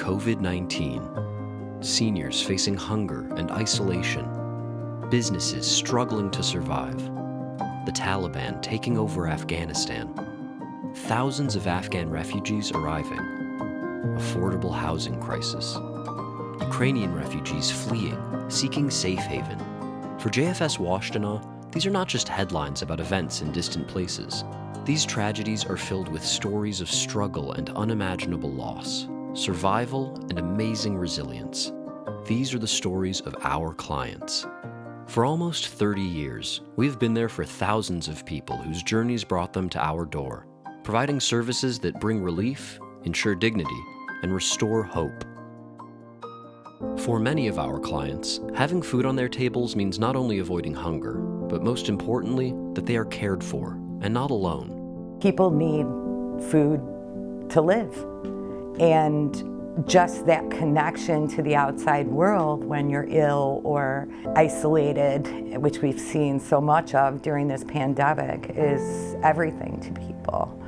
COVID-19, seniors facing hunger and isolation, businesses struggling to survive, the Taliban taking over Afghanistan, thousands of Afghan refugees arriving, affordable housing crisis, Ukrainian refugees fleeing, seeking safe haven. For JFS Washtenaw, these are not just headlines about events in distant places. These tragedies are filled with stories of struggle and unimaginable loss, survival and amazing resilience. These are the stories of our clients. For almost 30 years, we've been there for thousands of people whose journeys brought them to our door, providing services that bring relief, ensure dignity, and restore hope. For many of our clients, having food on their tables means not only avoiding hunger, but most importantly, that they are cared for and not alone. People need food to live, and just that connection to the outside world when you're ill or isolated, which we've seen so much of during this pandemic, is everything to people.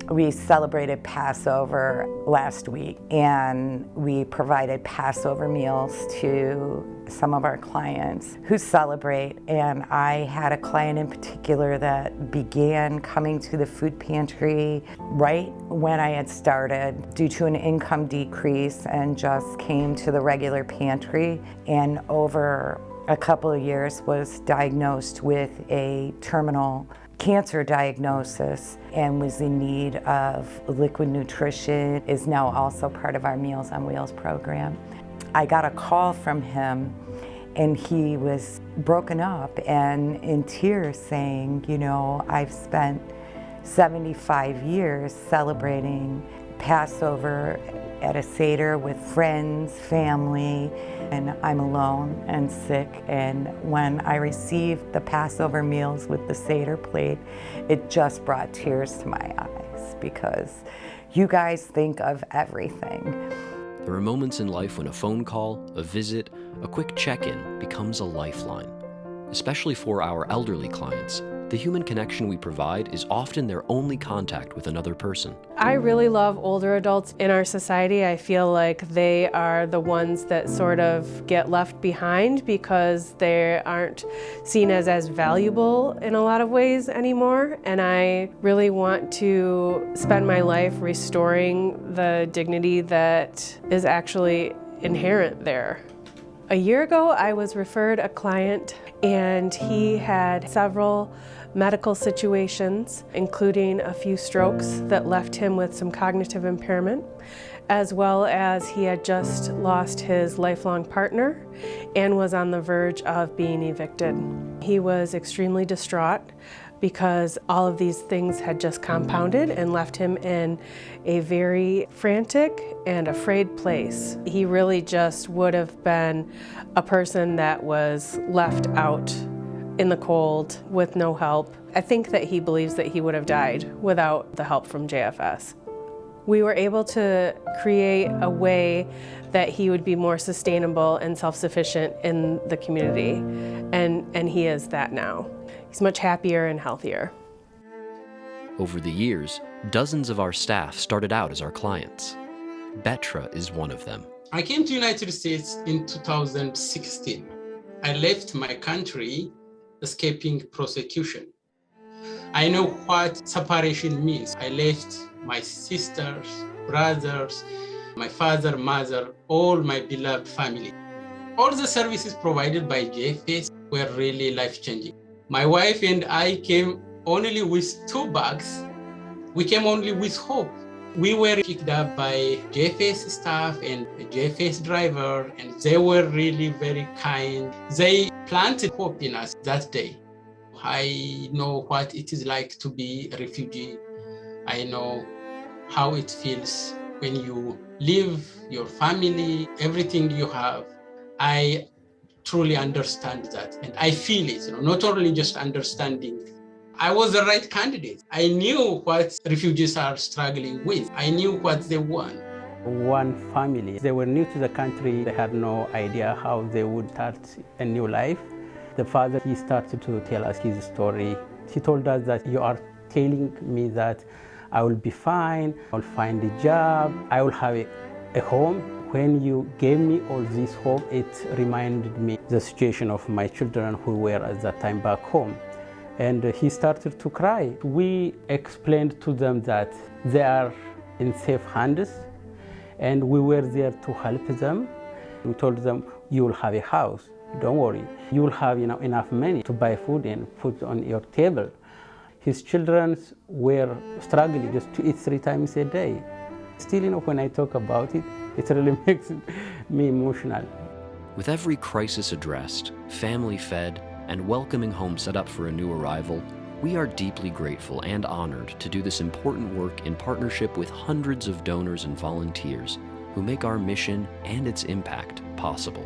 We celebrated Passover last week, and we provided Passover meals to some of our clients who celebrate. And I had a client in particular that began coming to the food pantry right when I had started due to an income decrease, and just came to the regular pantry, and over a couple of years was diagnosed with a terminal cancer diagnosis and was in need of liquid nutrition, is now also part of our Meals on Wheels program. I got a call from him, and he was broken up and in tears saying, you know, I've spent 75 years celebrating Passover at a Seder with friends, family, and I'm alone and sick. And when I received the Passover meals with the Seder plate, it just brought tears to my eyes, because you guys think of everything. There are moments in life when a phone call, a visit, a quick check-in becomes a lifeline. Especially for our elderly clients, the human connection we provide is often their only contact with another person. I really love older adults in our society. I feel like they are the ones that sort of get left behind because they aren't seen as valuable in a lot of ways anymore. And I really want to spend my life restoring the dignity that is actually inherent there. A year ago, I was referred a client, and he had several medical situations, including a few strokes that left him with some cognitive impairment, as well as he had just lost his lifelong partner and was on the verge of being evicted. He was extremely distraught because all of these things had just compounded and left him in a very frantic and afraid place. He really just would have been a person that was left out in the cold with no help. I think that he believes that he would have died without the help from JFS. We were able to create a way that he would be more sustainable and self-sufficient in the community, and he is that now. He's much happier and healthier. Over the years, dozens of our staff started out as our clients. Betra is one of them. I came to the United States in 2016. I left my country escaping prosecution. I know what separation means. I left my sisters, brothers, my father, mother, all my beloved family. All the services provided by JFS were really life-changing. My wife and I came only with 2 bags. We came only with hope. We were picked up by JFS staff and a JFS driver, and they were really very kind. They planted hope in us that day. I know what it is like to be a refugee. I know how it feels when you leave your family, everything you have. I truly understand that, and I feel it, not only just understanding. I was the right candidate. I knew what refugees are struggling with. I knew what they want. One family, they were new to the country. They had no idea how they would start a new life. The father, he started to tell us his story. He told us that you are telling me that I will be fine, I'll find a job, I will have a home. When you gave me all this hope, it reminded me the situation of my children who were at that time back home. And he started to cry. We explained to them that they are in safe hands, and we were there to help them. We told them, you will have a house, don't worry. You will have enough money to buy food and put on your table. His children were struggling just to eat 3 times a day. Still, when I talk about it, it really makes me emotional. With every crisis addressed, family fed, and welcoming home set up for a new arrival, we are deeply grateful and honored to do this important work in partnership with hundreds of donors and volunteers who make our mission and its impact possible.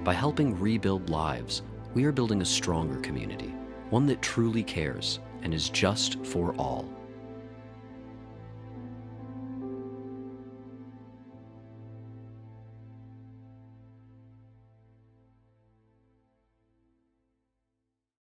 By helping rebuild lives, we are building a stronger community, one that truly cares and is just for all.